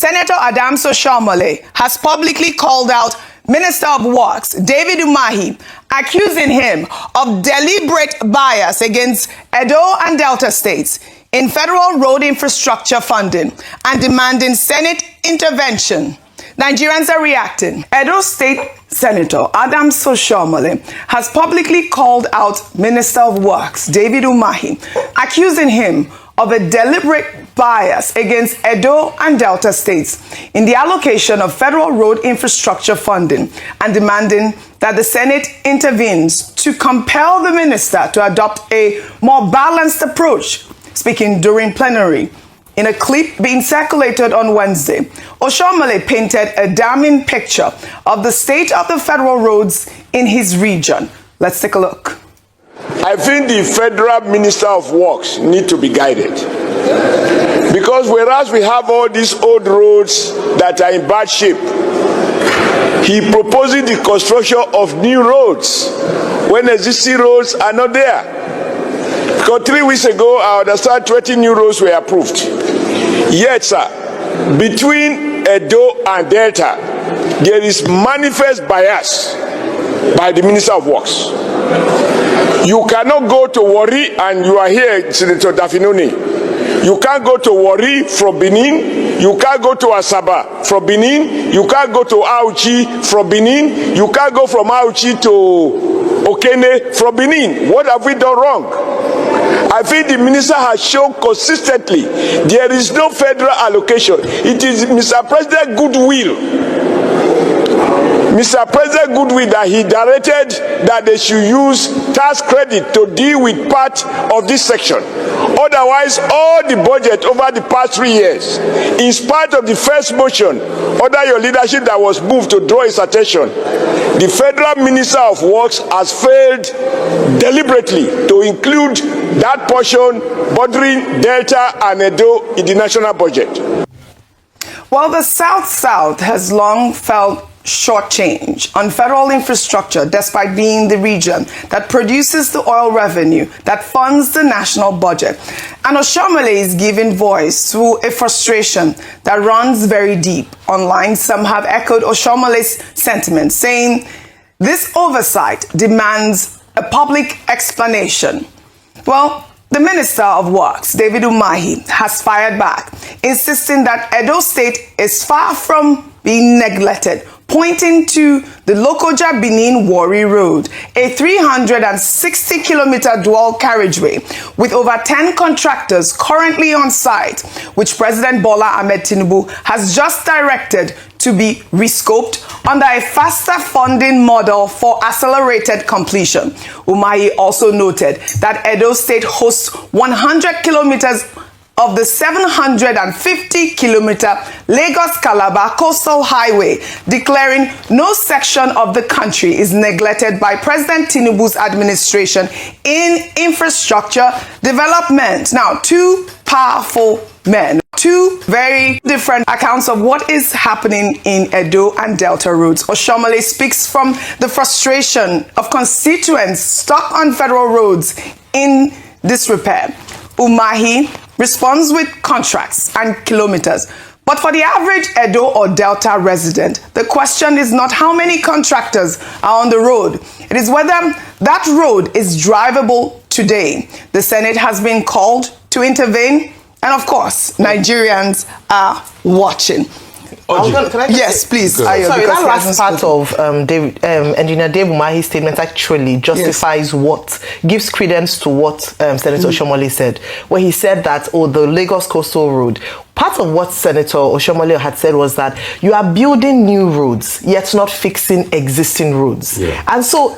Senator Oshiomhole has publicly called out Minister of Works David Umahi, accusing him of deliberate bias against Edo and Delta States in federal road infrastructure funding and demanding Senate intervention. Nigerians are reacting. Edo State Senator Oshiomhole has publicly called out Minister of Works David Umahi, accusing him of a deliberate bias against Edo and Delta States in the allocation of federal road infrastructure funding and demanding that the Senate intervenes to compel the minister to adopt a more balanced approach. Speaking during plenary, in a clip being circulated on Wednesday, Oshiomhole painted a damning picture of the state of the federal roads in his region. Let's take a look. I think the federal Minister of Works need to be guided. Because whereas we have all these old roads that are in bad shape, he proposes the construction of new roads when existing roads are not there. Because 3 weeks ago, I understand 20 new roads were approved. Yet, sir, between Edo and Delta, there is manifest bias by the Minister of Works. You cannot go to Warri, and you are here, Senator Dafinoni. You can't go to Warri from Benin. You can't go to Asaba from Benin. You can't go to Auchi from Benin. You can't go from Auchi to Okene from Benin. What have we done wrong? I think the minister has shown consistently there is no federal allocation. It is Mr. President goodwill. Mr. President goodwill that he directed that they should use tax credit to deal with part of this section. Otherwise, all the budget over the past 3 years, in spite of the first motion under your leadership that was moved to draw his attention, the Federal Minister of Works has failed deliberately to include that portion bordering Delta and Edo in the national budget. Well, the South has long felt shortchanged on federal infrastructure despite being the region that produces the oil revenue that funds the national budget. And Oshiomhole is giving voice to a frustration that runs very deep. Online, some have echoed Oshiomhole's sentiment, saying this oversight demands a public explanation. Well, the Minister of Works, David Umahi, has fired back, insisting that Edo State is far from being neglected, pointing to the Lokoja-Benin Warri Road, a 360-kilometer dual carriageway with over 10 contractors currently on site, which President Bola Ahmed Tinubu has just directed to be rescoped under a faster funding model for accelerated completion. Umahi also noted that Edo State hosts 100 kilometers of the 750-kilometer Lagos-Calabar Coastal Highway, declaring no section of the country is neglected by President Tinubu's administration in infrastructure development. Now, two powerful men, two very different accounts of what is happening in Edo and Delta roads. Oshiomhole speaks from the frustration of constituents stuck on federal roads in disrepair. Umahi responds with contracts and kilometers. But for the average Edo or Delta resident, the question is not how many contractors are on the road. It is whether that road is drivable today. The Senate has been called to intervene, and of course, Nigerians are watching. Yes, please. Sorry, that last part of Engineer David Umahi's statement actually justifies gives credence to what Senator Oshiomhole said, where he said that, the Lagos Coastal Road, part of what Senator Oshiomhole had said was that you are building new roads, yet not fixing existing roads. Yeah. And so,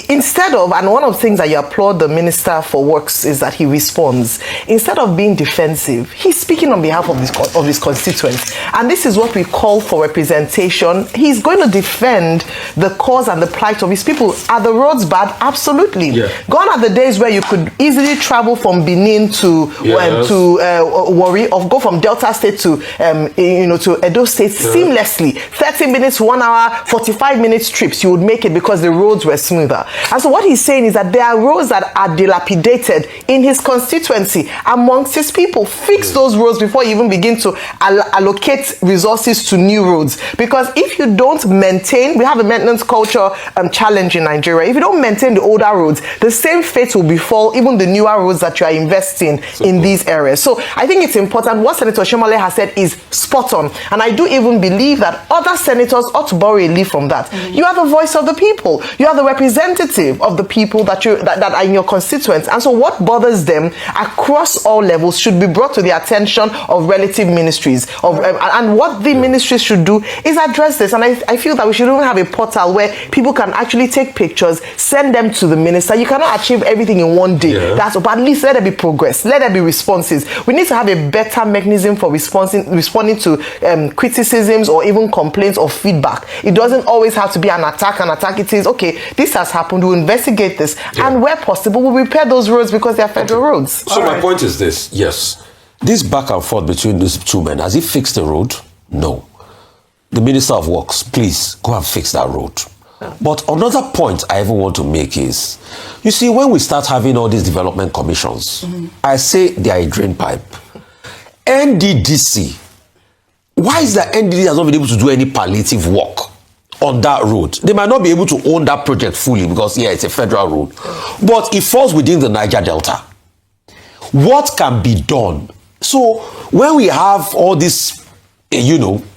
instead of, and one of the things that you applaud the Minister for Works is that he responds. Instead of being defensive, he's speaking on behalf of his constituents. And this is what we call for representation. He's going to defend the cause and the plight of his people. Are the roads bad? Absolutely. Yeah. Gone are the days where you could easily travel from Benin to Warri, or go from Delta State to to Edo State seamlessly. 30 minutes, 1 hour, 45 minutes trips, you would make it because the roads were smoother. minister. And so what he's saying is that there are roads that are dilapidated in his constituency amongst his people. Fix those roads before you even begin to allocate resources to new roads. Because if you don't maintain, we have a maintenance culture challenge in Nigeria. If you don't maintain the older roads, the same fate will befall even the newer roads that you are investing in these areas. So I think it's important. What Senator Oshiomhole has said is spot on. And I do even believe that other senators ought to borrow a leaf from that. You are the voice of the people. You are the representative of the people that are in your constituents. And so what bothers them across all levels should be brought to the attention of relative ministries. And what the ministries should do is address this. And I feel that we should even have a portal where people can actually take pictures, send them to the minister. You cannot achieve everything in one day. But at least let there be progress. Let there be responses. We need to have a better mechanism for responding to criticisms or even complaints or feedback. It doesn't always have to be an attack. It is, okay, this has happened, we'll investigate this, and where possible, we'll repair those roads because they are federal roads. So my point is this, yes, this back and forth between these two men, has he fixed the road? No. The Minister of Works, please, go and fix that road. But another point I even want to make is, you see, when we start having all these development commissions, I say they are a drain pipe. NDDC, why is that NDDC has not been able to do any palliative work on that road? They might not be able to own that project fully because, yeah, it's a federal road. But it falls within the Niger Delta. What can be done? So when we have all this,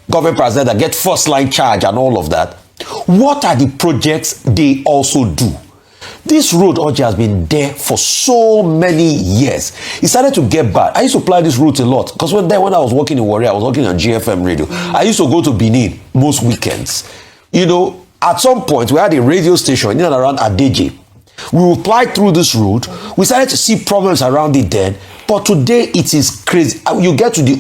government president that get first line charge and all of that, what are the projects they also do? This road Oji has been there for so many years. It started to get bad. I used to apply this route a lot because when I was working in Warrior, I was working on GFM radio. I used to go to Benin most weekends. At some point, we had a radio station in and around Adeje. We applied through this route. We started to see problems around it then. But today, it is crazy. You get to the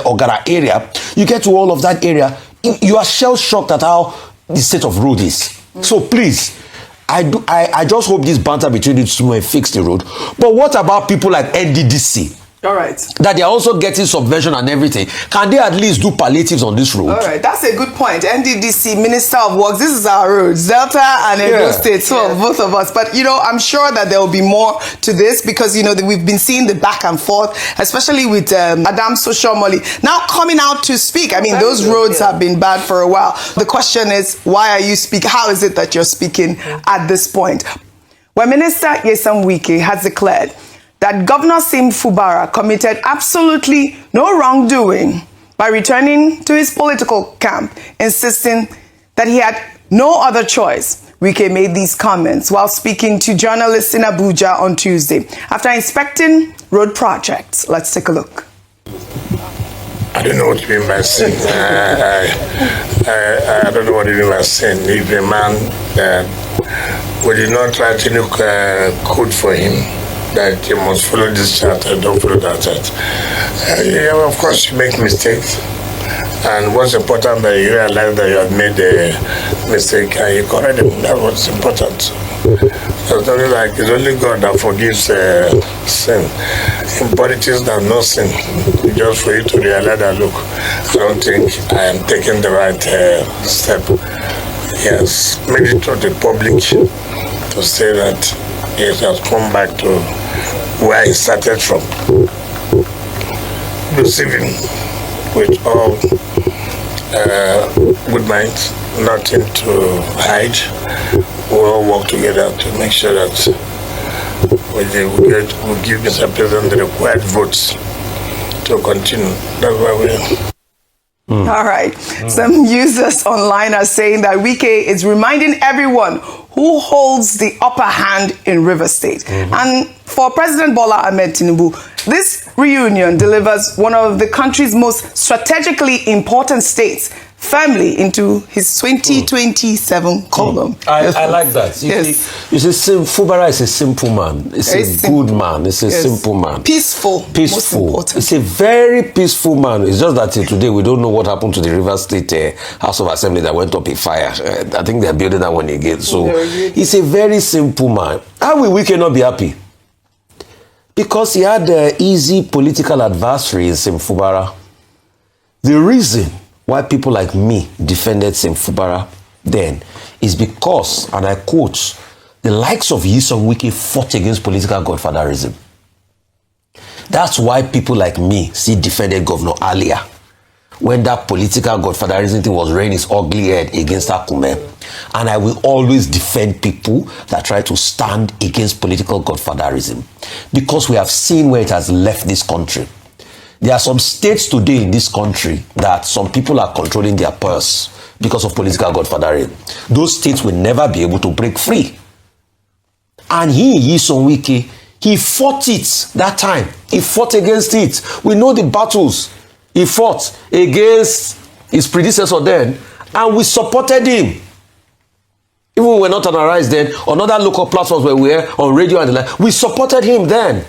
Ogara area, you get to all of that area, you are shell-shocked at how the state of road is. So please, I just hope this banter between the two will fix the road. But what about people like NDDC? All right. That they are also getting subvention and everything. Can they at least do palliatives on this road? All right, that's a good point. NDDC, Minister of Works, this is our roads, Delta and Edo States, both of us. But, I'm sure that there will be more to this because, we've been seeing the back and forth, especially with Madam Oshiomhole now coming out to speak. I mean, those roads have been bad for a while. The question is, why are you speaking? How is it that you're speaking at this point? When Minister Nyesom Wike has declared that Governor Sim Fubara committed absolutely no wrongdoing by returning to his political camp, insisting that he had no other choice. Wike made these comments while speaking to journalists in Abuja on Tuesday after inspecting road projects. Let's take a look. I don't know what you mean by sin. I don't know what you mean by sin. If a man we did not write any code for him, that you must follow this charter, don't follow that charter. Of course, you make mistakes. And what's important that you realize that you have made a mistake and you correct them. That's what's important. It's only God that forgives sin. In politics, there's no sin. Just for you to realize that, look, I don't think I am taking the right step. Yes, made it to the public to say that he has come back to where he started from. Receiving with all good minds, nothing to hide. We all work together to make sure that we give Mr. President the required votes to continue. That's why we're... All right. Some users online are saying that Wike is reminding everyone who holds the upper hand in River State. And for President Bola Ahmed Tinubu, this reunion delivers one of the country's most strategically important states firmly into his 2027 column. I like that. You see, Fubara is a simple man. It's a good man. It's a simple man. Peaceful. It's a very peaceful man. It's just that today we don't know what happened to the River State House of Assembly that went up in fire. I think they're building that one again. So he's a very simple man. How will Wike not be happy? Because he had an easy political adversary in Sim Fubara. The reason why people like me defended Sim Fubara then is because, and I quote, the likes of Nyesom Wike fought against political godfatherism. That's why people like me see defended Governor Alia when that political godfatherism thing was rearing its ugly head against Akume. And I will always defend people that try to stand against political godfatherism, because we have seen where it has left this country. There are some states today in this country that some people are controlling their purse because of political godfathering. Those states will never be able to break free. And Nyesom Wike, he fought it that time. He fought against it. We know the battles he fought against his predecessor then, and we supported him. Even when we were not on Arise then, on other local platforms where we were on radio and the like, we supported him then,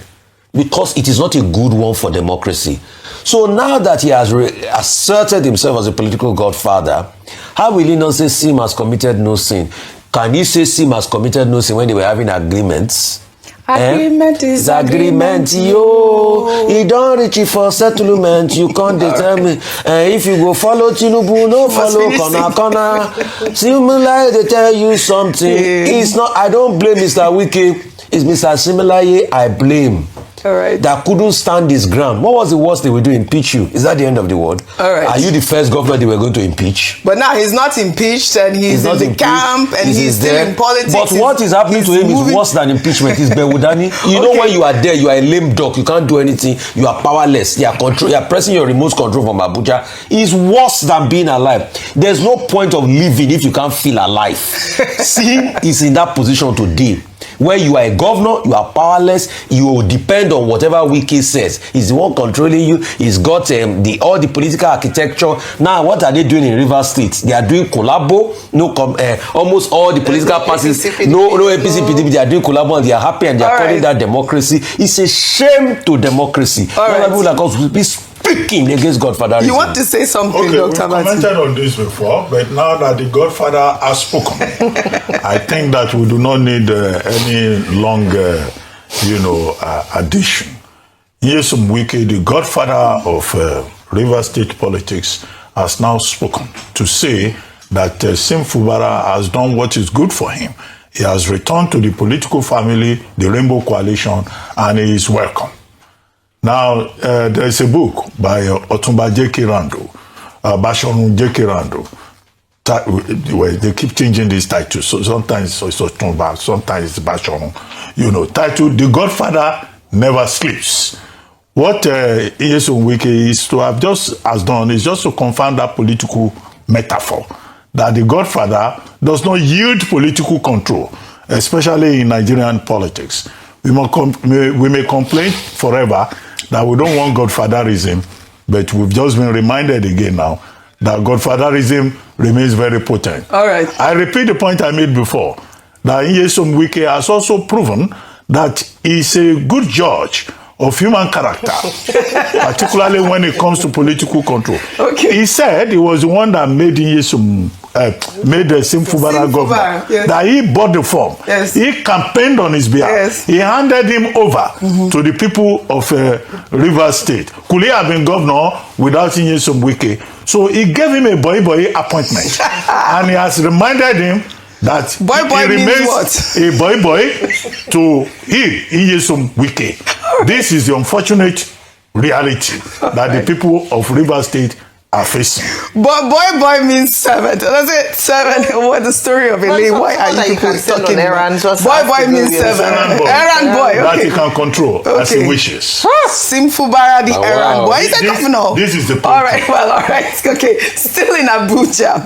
because it is not a good one for democracy. So now that he has asserted himself as a political godfather, how will he not say Sim has committed no sin? Can he say Sim has committed no sin when they were having agreements? Agreement is agreement, yo. He don't reach it for settlement. You can't determine. If you go follow Tinubu, no follow Kona. Siminalayi, they tell you something. It's not. I don't blame Mr. Wike. It's Mr. Siminalayi I blame. All right. That couldn't stand his ground. What was the worst they were doing? Impeach you. Is that the end of the world? All right. Are you the first governor they were going to impeach? But now he's not impeached, and he's in the camp, and he's still in politics. But what is happening to him is worse than impeachment. It's Bewudani. You know, when you are there, you are a lame duck. You can't do anything. You are powerless. You are pressing your remote control from Abuja. It's worse than being alive. There's no point of living if you can't feel alive. Sim is in that position today, where you are a governor, you are powerless, you will depend on whatever Wike says. He's the one controlling you. He's got all the political architecture. Now, what are they doing in Rivers State? They are doing collabo. Almost all the political parties, no APC, PDP, they are doing collabo, and they are happy, and they are calling that democracy. It's a shame to democracy. People like us will be speaking against godfatherism. You want to say something, okay, Dr. we commented on this before, but now that the godfather has spoken, I think that we do not need any long, addition. Nyesom Wike, the godfather of River State politics, has now spoken to say that Sim Fubara has done what is good for him. He has returned to the political family, the Rainbow Coalition, and he is welcome. Now, there is a book by Otumba J.K. Rando, Bashorun J.K. Rando. They keep changing these titles. So sometimes it's Otumba, sometimes it's Bashorun. Title, The Godfather Never Sleeps. What Nyesom Wike is to have has done is just to confirm that political metaphor, that the Godfather does not yield political control, especially in Nigerian politics. We may complain forever that we don't want godfatherism, but we've just been reminded again now that godfatherism remains very potent. All right. I repeat the point I made before, that Nyesom Wike has also proven that he's a good judge of human character, particularly when it comes to political control. Okay. He said he was the one that made Nyesom made the Sim Fubara governor. Yes. That he bought the form. Yes. He campaigned on his behalf. Yes. He handed him over to the people of Rivers State. Could he have been governor without Nyesom Wike? So he gave him a boy appointment, and he has reminded him that he remains a boy to Nyesom Wike. This is the unfortunate reality that the people of Rivers State are facing. But boy means servant. That's it. Servant. What the story of Elaine? Why are you people talking about? Boy means servant. Errand boy. Okay. That he can control as he wishes. Sim Fubara, the errand boy. He's a governor. This is the point. All right. Well, all right. Okay. Still in Abuja.